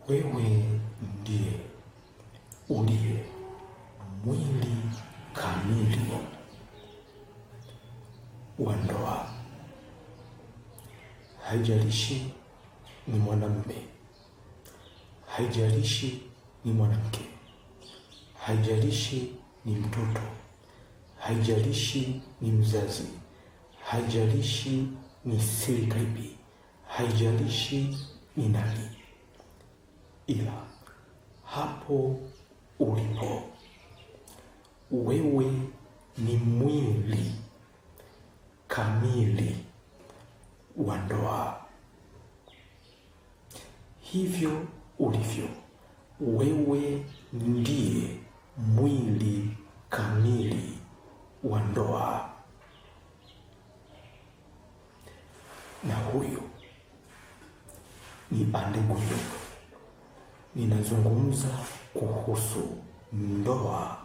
Wewe ndiye uliye mwili kamili wa ndoa. Haijalishi ni mwanamume, haijalishi ni mwanamke, haijalishi ni mtoto, haijalishi ni mzazi, haijalishi ni serikali, haijalishi ni nani, ila hapo ulipo wewe ni mwili kamili wa ndoa. Hivyo ulivyo wewe ndiye mwili kamili wa ndoa, na huyu ni Andegunyo. Ninazungumza kuhusu ndoa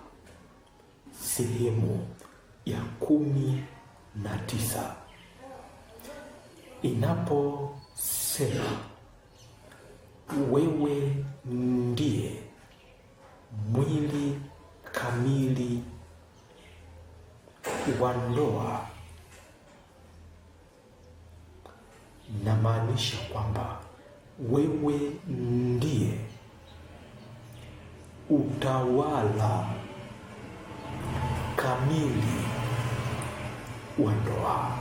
sehemu ya 19. Inaposema wewe ndiye mwili kamili wa ndoa, namaanisha kwamba wewe ndiye utawala kamili wa ndoa,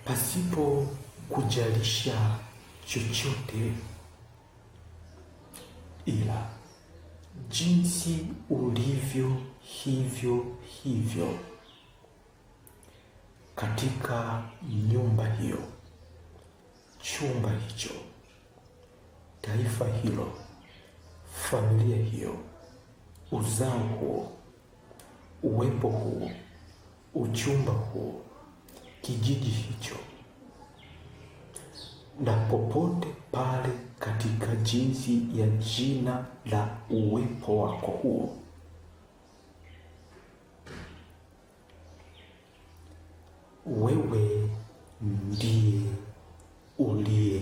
pasipo kujalisha chochote ila jinsi ulivyo hivyo hivyo katika nyumba hiyo, chumba hicho, taifa hilo, familia hiyo, uzao huo, uwepo huo, uchumba huo, kijiji hicho, na popote pale katika jinsi ya jina la uwepo wako huo, wewe ndiye uliye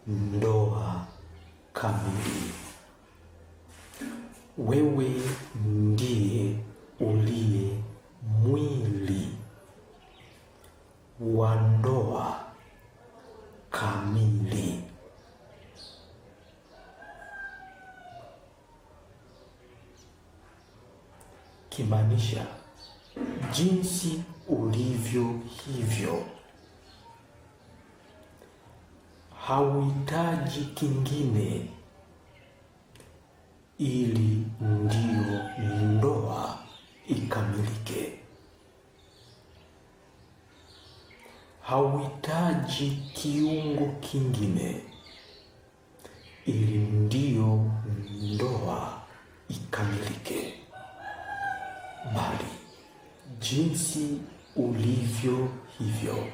ndoa kamili. Wewe ndiye uliye mwili wa ndoa kamili. Kimaanisha jinsi ulivyo hivyo, hauhitaji kingine ili ndio ndoa ikamilike. Hauhitaji kiungo kingine ili ndio ndoa ikamilike, bali jinsi ulivyo hivyo,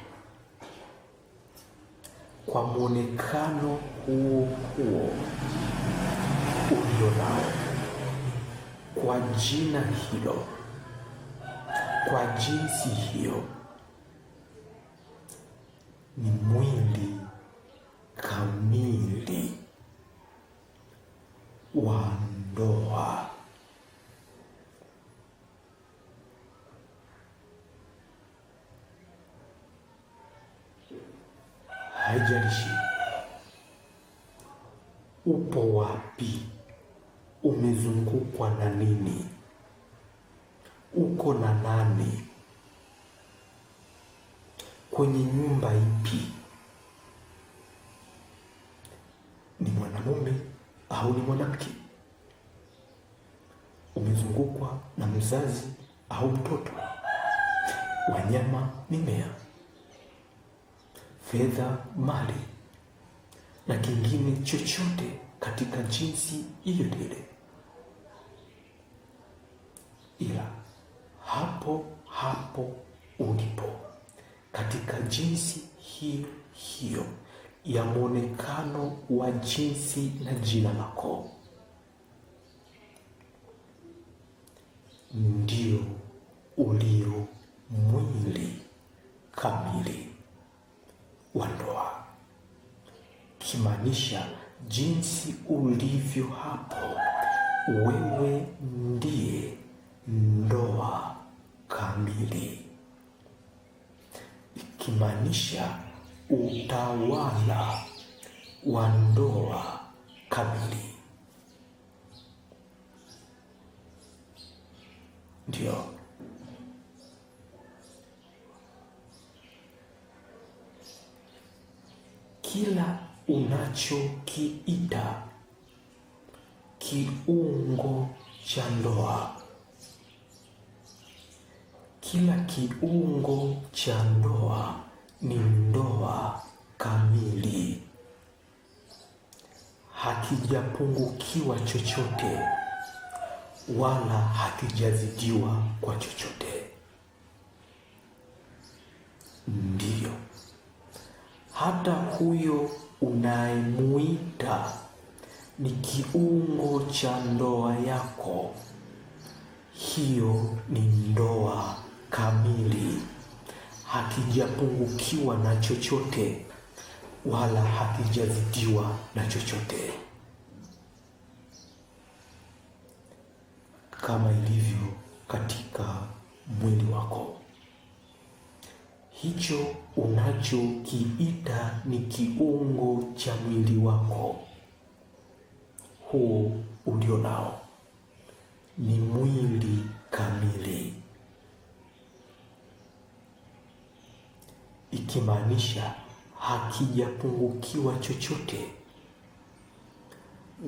kwa mwonekano huo huo ulio nao, kwa jina hilo, kwa jinsi hiyo, ni mwili kamili wa ndoa. Haijalishi upo wapi, umezungukwa na nini, uko na nani, kwenye nyumba ipi, ni mwanamume au ni mwanamke, umezungukwa na mzazi au mtoto, wanyama, mimea, fedha, mali na kingine chochote katika jinsi hiyo ile, ila hapo hapo ulipo katika jinsi hiyo hiyo ya mwonekano wa jinsi na jina lako, ndio ulio mwili kamili wa ndoa. ikimaanisha jinsi ulivyo hapo, wewe ndiye ndoa kamili, ikimaanisha utawala wa ndoa kamili. Ndio kila unachokiita kiungo cha ndoa, kila kiungo cha ndoa ni ndoa kamili, hakijapungukiwa chochote wala hakijazidiwa kwa chochote. Ndiyo, hata huyo unayemuita ni kiungo cha ndoa yako, hiyo ni ndoa kamili, hakijapungukiwa na chochote wala hakijazidiwa na chochote. Kama ilivyo katika mwili wako, hicho unachokiita ni kiungo cha mwili wako, huo ulio nao ni mwili kamili, ikimaanisha hakijapungukiwa chochote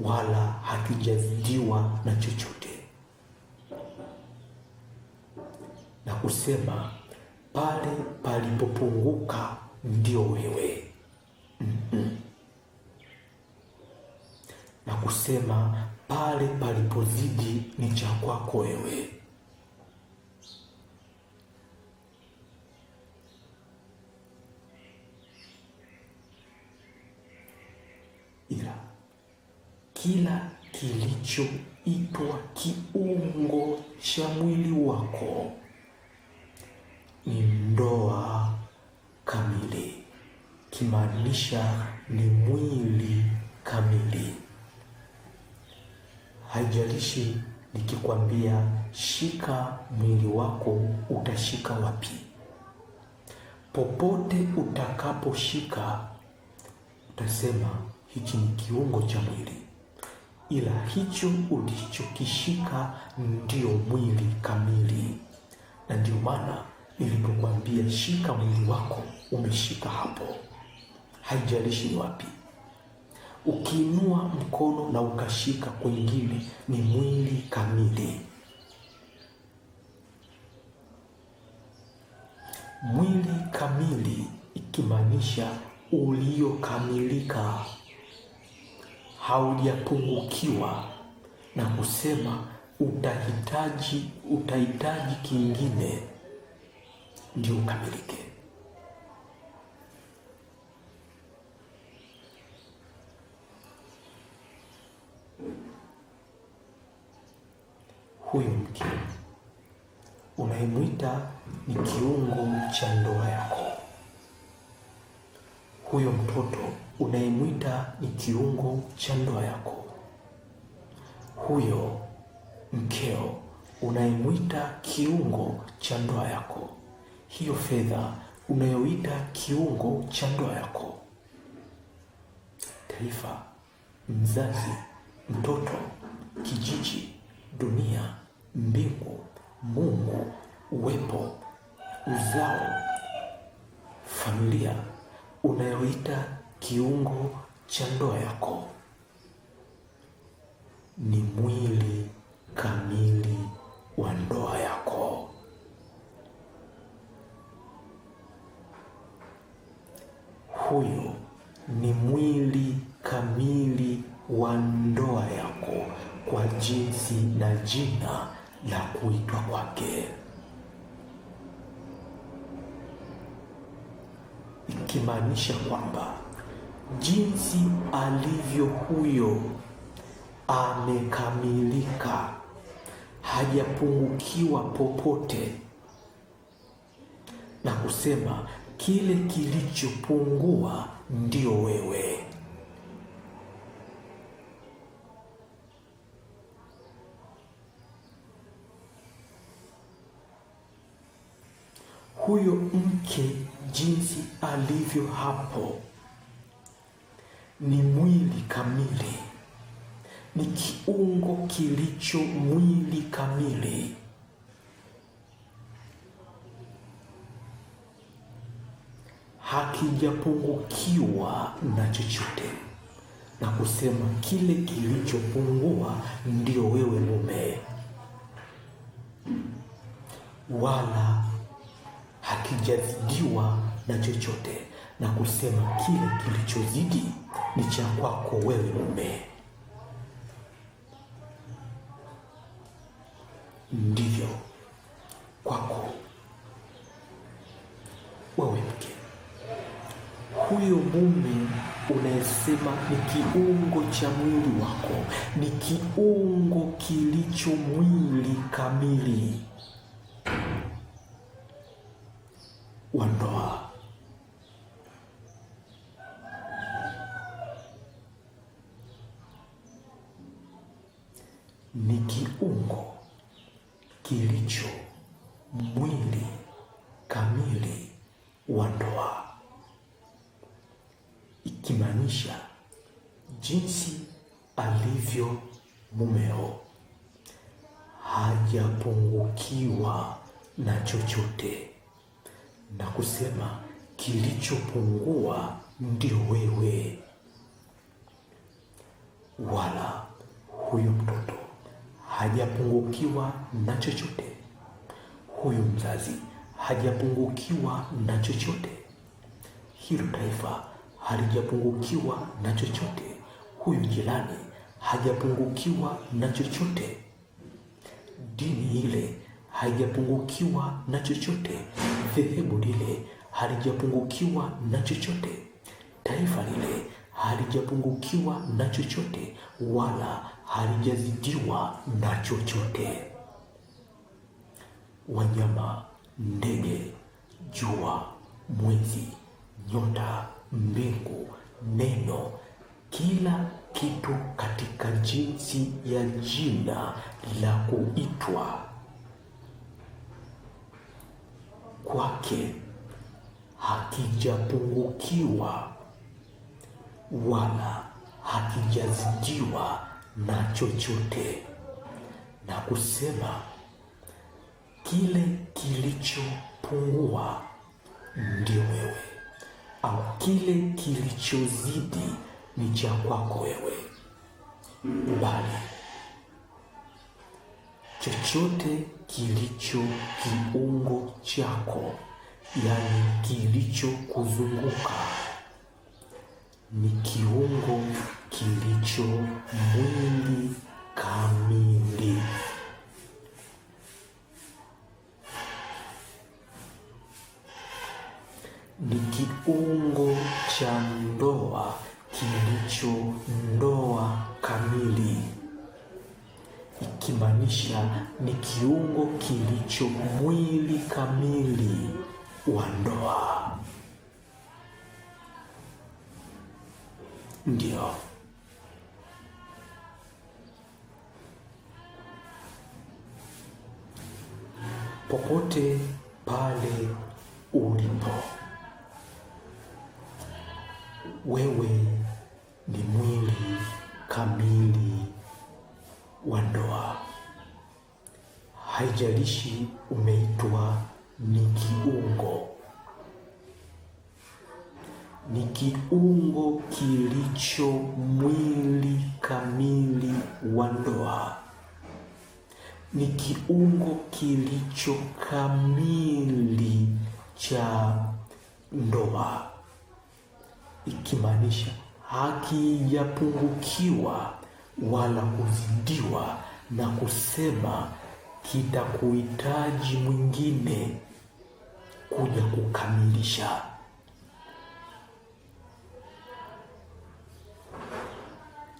wala hakijazidiwa na chochote, na kusema pale palipopunguka ndio wewe. Na kusema pale palipozidi ni cha kwako wewe. Ila kila kilichoitwa kiungo cha mwili wako ni ndoa kamili, kimaanisha ni mwili kamili. Haijalishi nikikwambia shika mwili wako, utashika wapi? Popote utakaposhika utasema hichi ni kiungo cha mwili, ila hicho ulichokishika ndio mwili kamili. Na ndio maana nilipokuambia shika mwili wako, umeshika hapo, haijalishi ni wapi. Ukiinua mkono na ukashika kwingine ni mwili kamili. Mwili kamili ikimaanisha uliokamilika, haujapungukiwa na kusema utahitaji kingine ndio ukamilike. Huyo mke unayemwita ni kiungo cha ndoa yako, huyo mtoto unayemwita ni kiungo cha ndoa yako, huyo mkeo unayemwita kiungo cha ndoa yako, hiyo fedha unayoita kiungo cha ndoa yako, taifa, mzazi, mtoto, kijiji, dunia, mbingu, Mungu, uwepo, uzao, familia unayoita kiungo cha ndoa yako ni mwili kamili wa ndoa yako. Huyo ni mwili kamili wa ndoa yako kwa jinsi na jina la kuitwa kwake, ikimaanisha kwamba jinsi alivyo huyo amekamilika, hajapungukiwa popote, na kusema kile kilichopungua ndio wewe. huyo mke jinsi alivyo hapo ni mwili kamili, ni kiungo kilicho mwili kamili. Hakijapungukiwa na chochote, na kusema kile kilichopungua ndio wewe mume, wala hakijazidiwa na chochote, na kusema kile kilichozidi ni cha kwako wewe mume. Ndivyo kwako wewe mke. Huyo mume unayesema ni kiungo cha mwili wako, ni kiungo kilicho mwili kamili wa ndoa. Ni kiungo kilicho mwili kamili wa ndoa, ikimaanisha jinsi alivyo mumeo hajapungukiwa na chochote, na kusema kilichopungua ndio wewe, wala huyo mtoto hajapungukiwa na chochote, huyu mzazi hajapungukiwa na chochote, hilo taifa halijapungukiwa na chochote, huyu jirani hajapungukiwa na chochote, dini ile haijapungukiwa na chochote, dhehebu lile halijapungukiwa na chochote, taifa lile halijapungukiwa na chochote, wala halijazidiwa na chochote. Wanyama, ndege, jua, mwezi, nyota, mbingu, neno, kila kitu katika jinsi ya jina la kuitwa kwake hakijapungukiwa wala hakijazidiwa na chochote, na kusema kile kilichopungua ndio wewe, au kile kilichozidi ni cha kwako wewe, bali chochote kilicho kiungo chako, yani kilichokuzunguka, ni kiungo kilicho mwili kamili. Ni kiungo cha ndoa kilicho ndoa kamili, ikimaanisha ni kiungo kilicho mwili kamili wa ndoa. Ndio popote pale ulipo, wewe ni mwili kamili wa ndoa. Haijalishi umeitwa ni kiungo, ni kiungo kilicho mwili kamili wa ndoa, ni kiungo kilicho kamili cha ndoa, ikimaanisha hakijapungukiwa wala kuzidiwa, na kusema kitakuhitaji mwingine kuja kukamilisha.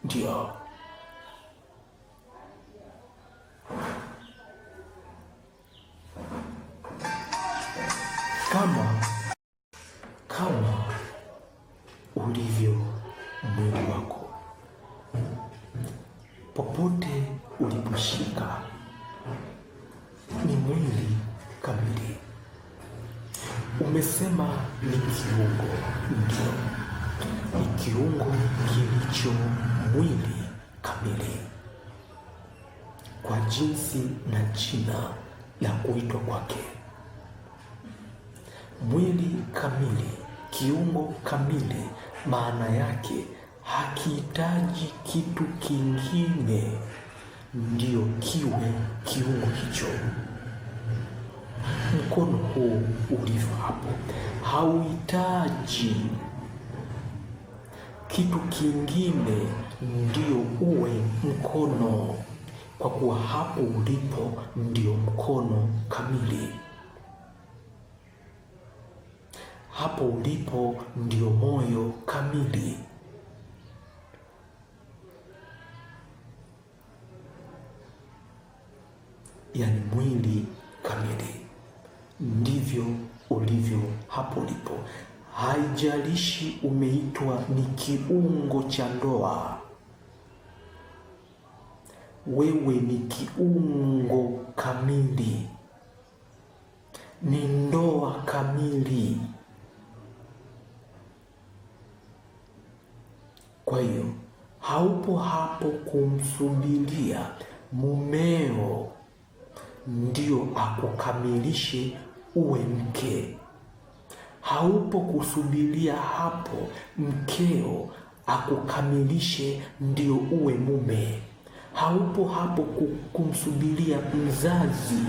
Ndio kama ulivyo mwili wako, popote uliposhika ni mwili kamili. Umesema ni kiungo. Ndio, ni kiungo kilicho mwili kamili kwa jinsi na jina la kuitwa kwake. Mwili kamili, kiungo kamili, maana yake hakihitaji kitu kingine ndio kiwe kiungo hicho. Mkono huu ulivyo hapo hauhitaji kitu kingine ndio uwe mkono, kwa kuwa hapo ulipo ndio mkono kamili. Hapo ulipo ndio moyo kamili. Yaani mwili kamili. Ndivyo ulivyo hapo ulipo. Haijalishi umeitwa ni kiungo cha ndoa, wewe ni kiungo kamili, ni ndoa kamili. Kwa hiyo haupo hapo kumsubiria mumeo ndio akukamilishe uwe mke. Haupo kusubiria hapo mkeo akukamilishe ndio uwe mume. Haupo hapo kumsubiria mzazi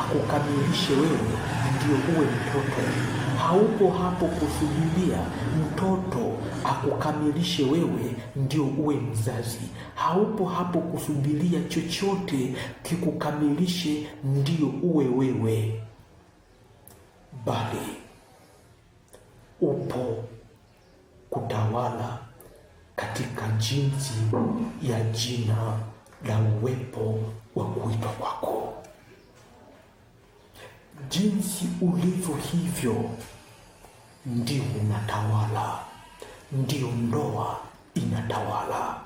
akukamilishe wewe ndio uwe mtoto. Haupo hapo kusubiria mtoto akukamilishe wewe ndio uwe mzazi. Haupo hapo kusubiria chochote kikukamilishe ndio uwe wewe, bali upo kutawala katika jinsi ya jina la uwepo wa kuitwa kwako. Jinsi ulivyo hivyo ndio unatawala, ndio ndoa inatawala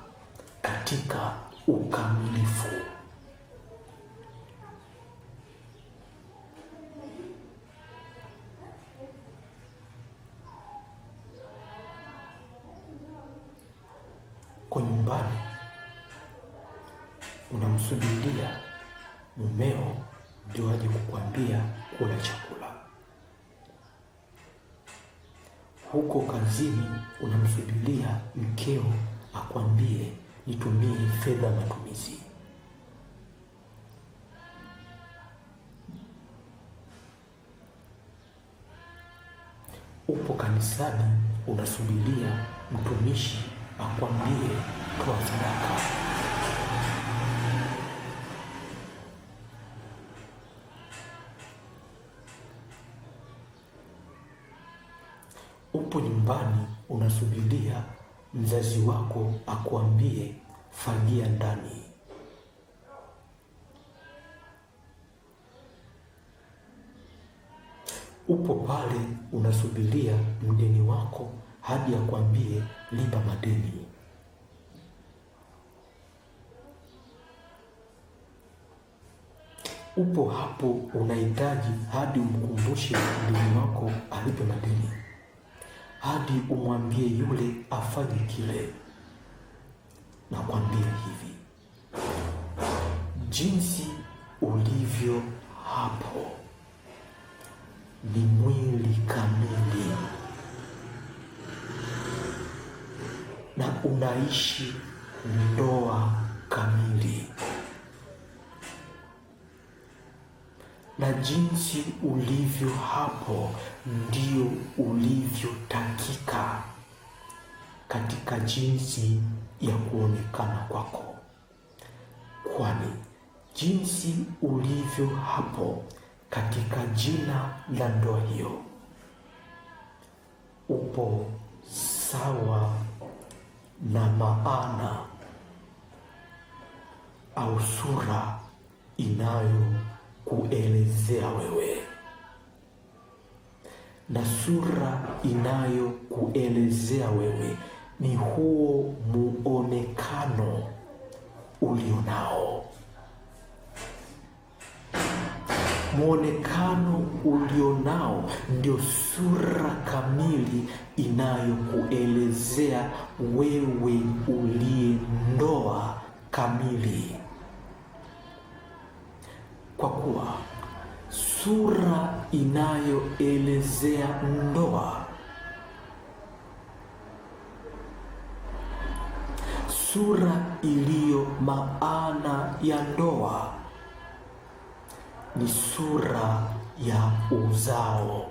katika ukamilifu. Kwa nyumbani unamsubiria mumeo ndio aje kukwambia kula chakula. Huko kazini unamsubiria mkeo akwambie nitumie fedha matumizi. Upo kanisani unasubiria mtumishi akwambie toa sadaka. Upo nyumbani unasubiria mzazi wako akwambie fagia ndani. Upo pale unasubiria mdeni wako hadi akwambie lipa madeni. Upo hapo unahitaji hadi umkumbushe mdeni wako alipe madeni, hadi umwambie yule afanye kile. Na kwambia hivi, jinsi ulivyo hapo ni mwili kamili na unaishi ndoa kamili, na jinsi ulivyo hapo ndio ulivyotakika katika jinsi ya kuonekana kwako, kwani jinsi ulivyo hapo katika jina la ndoa hiyo upo sawa na maana au sura inayokuelezea wewe, na sura inayokuelezea wewe ni huo muonekano ulionao. Muonekano ulionao ndio sura kamili inayokuelezea wewe uliye ndoa kamili. Kwa kuwa sura inayoelezea ndoa, sura iliyo maana ya ndoa ni sura ya uzao.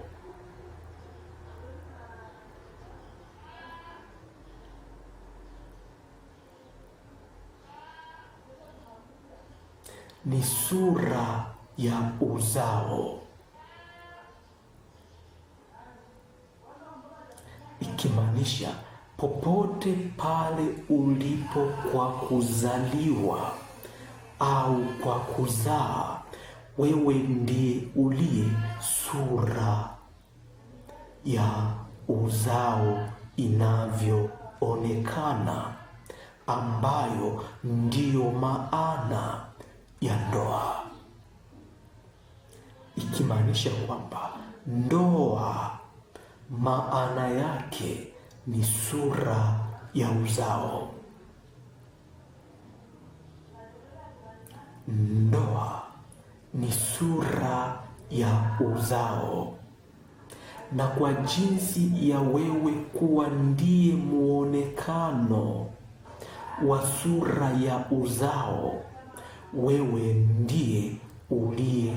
Ni sura ya uzao, ikimaanisha popote pale ulipo kwa kuzaliwa au kwa kuzaa, wewe ndiye uliye sura ya uzao inavyoonekana, ambayo ndiyo maana ya ndoa. Ikimaanisha kwamba ndoa maana yake ni sura ya uzao. Ndoa ni sura ya uzao, na kwa jinsi ya wewe kuwa ndiye muonekano wa sura ya uzao, wewe ndiye uliye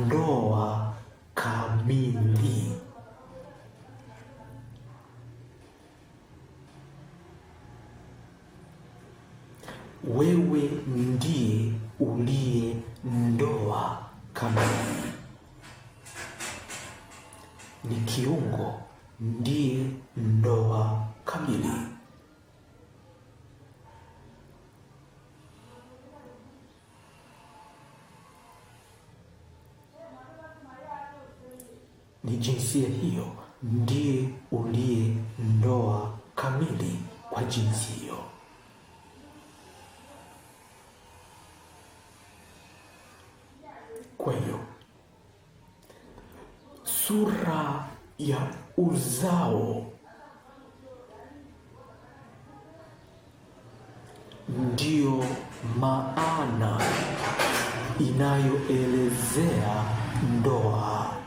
ndoa kamili. Wewe ndiye uliye ndoa kamili. Ni kiungo ndiye ndoa kamili. Ni jinsia hiyo ndiye uliye ndoa kamili kwa jinsi hiyo. Kwa hiyo sura ya uzao ndiyo maana inayoelezea ndoa.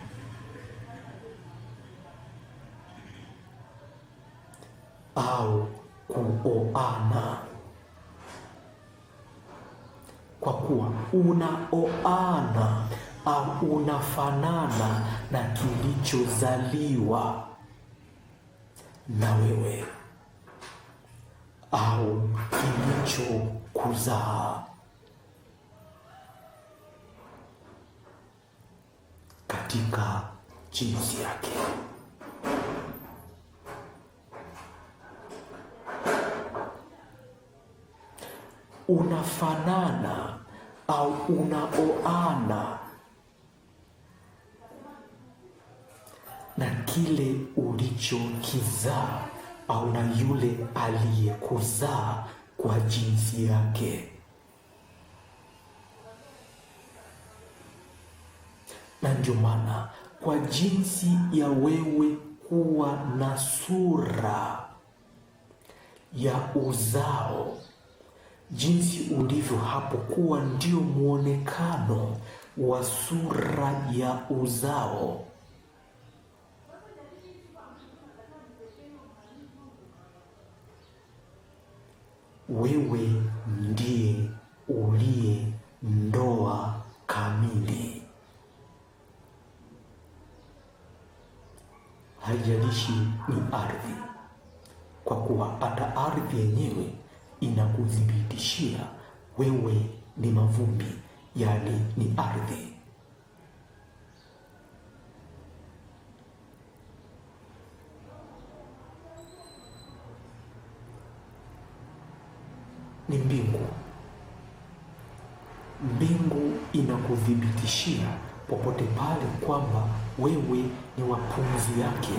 Au kuoana, kwa kuwa unaoana au unafanana na kilichozaliwa na wewe au kilichokuzaa katika jinsi yake. Unafanana au unaoana na kile ulichokizaa au na yule aliyekuzaa kwa jinsi yake. Na ndio maana kwa jinsi ya wewe kuwa na sura ya uzao, jinsi ulivyo hapo kuwa ndio muonekano wa sura ya uzao, wewe ndiye uliye ndoa kamili. Haijalishi ni ardhi, kwa kuwa hata ardhi yenyewe inakuthibitishia wewe ni mavumbi, yani ni ardhi. Ni mbingu. Mbingu inakuthibitishia popote pale kwamba wewe ni wa pumzi yake.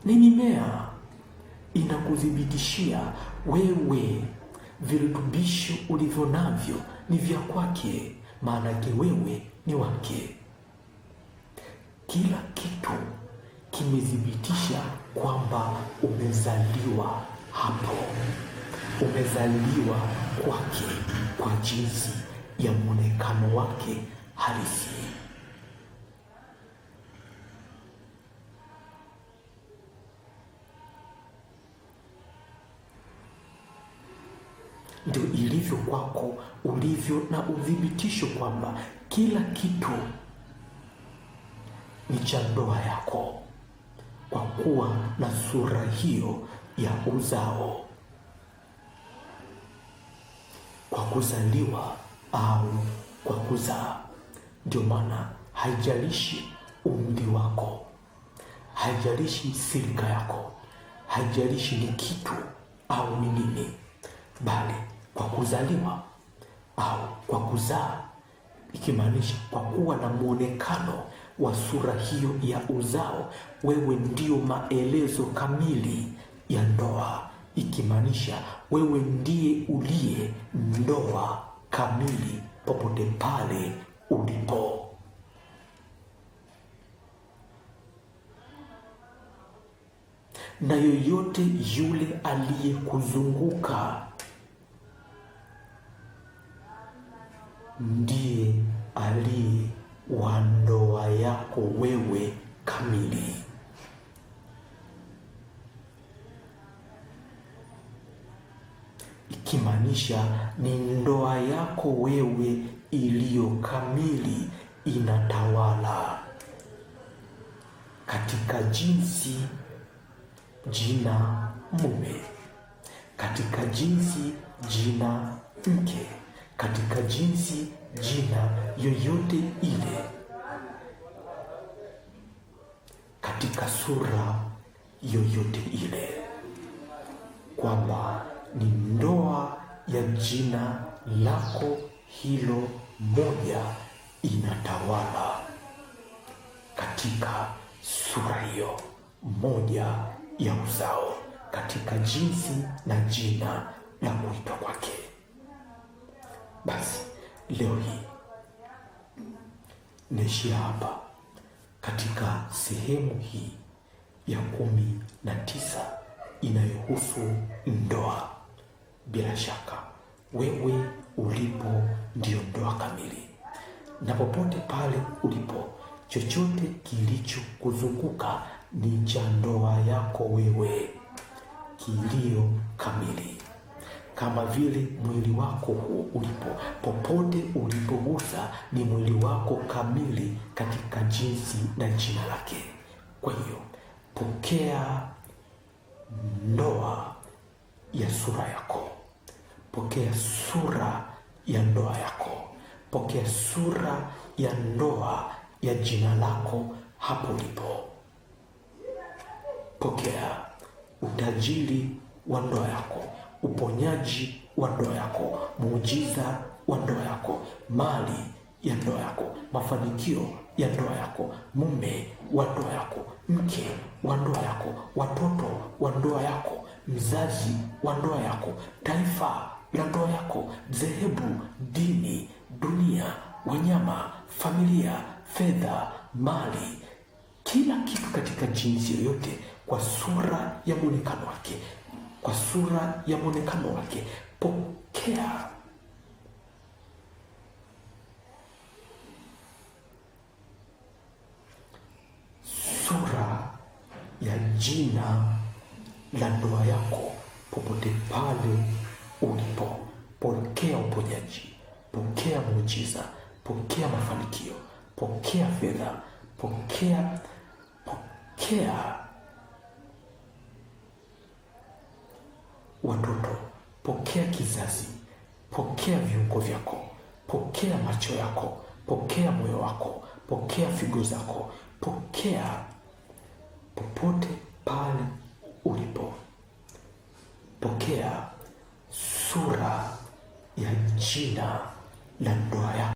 Ni mimea inakuthibitishia wewe virutubisho ulivyo navyo ni vya kwake, maanake wewe ni wake. Kila kitu kimethibitisha kwamba umezaliwa hapo, umezaliwa kwake kwa jinsi ya muonekano wake halisi. Ndio ilivyo kwako, ulivyo na uthibitisho kwamba kila kitu ni cha ndoa yako, kwa kuwa na sura hiyo ya uzao, kwa kuzaliwa au kwa kuzaa. Ndio maana haijalishi umri wako, haijalishi silika yako, haijalishi ni kitu au ni nini, bali kwa kuzaliwa au kwa kuzaa, ikimaanisha kwa kuwa na muonekano wa sura hiyo ya uzao, wewe ndio maelezo kamili ya ndoa, ikimaanisha wewe ndiye uliye ndoa kamili popote pale ulipo. Na yoyote yule aliyekuzunguka ndiye aliye wa ndoa yako wewe kamili. Ikimaanisha ni ndoa yako wewe iliyo kamili inatawala katika jinsi jina mume, katika jinsi jina mke, katika jinsi jina yoyote ile, katika sura yoyote ile, kwamba ni ndoa ya jina lako hilo moja inatawala katika sura hiyo moja ya uzao, katika jinsi na jina la kuitwa kwake. Basi leo hii naishia hapa katika sehemu hii ya 19 inayohusu ndoa. Bila shaka wewe ulipo ndio ndoa kamili, na popote pale ulipo, chochote kilichokuzunguka ni cha ndoa yako wewe kilio kamili. Kama vile mwili wako huo ulipo, popote ulipogusa ni mwili wako kamili katika jinsi na jina lake. Kwa hiyo pokea ndoa ya sura yako, pokea sura ya ndoa yako, pokea sura ya ndoa ya jina lako hapo ulipo. Pokea utajiri wa ndoa yako, uponyaji wa ndoa yako, muujiza wa ndoa yako, mali ya ndoa yako, mafanikio ya ndoa yako, mume wa ndoa yako, mke wa ndoa yako, watoto wa ndoa yako, mzazi wa ndoa yako, taifa la ndoa yako, dhehebu, dini, dunia, wanyama, familia, fedha, mali, kila kitu katika jinsi yoyote, kwa sura ya muonekano wake, kwa sura ya muonekano wake. Pokea sura ya jina la ndoa yako popote pale ulipo. Pokea uponyaji, pokea muujiza, pokea mafanikio, pokea fedha, pokea watoto, pokea kizazi, pokea viungo vyako, pokea macho yako, pokea moyo wako, pokea figo zako, pokea popote pale ulipo. Pokea sura ya jina la ndoa yako.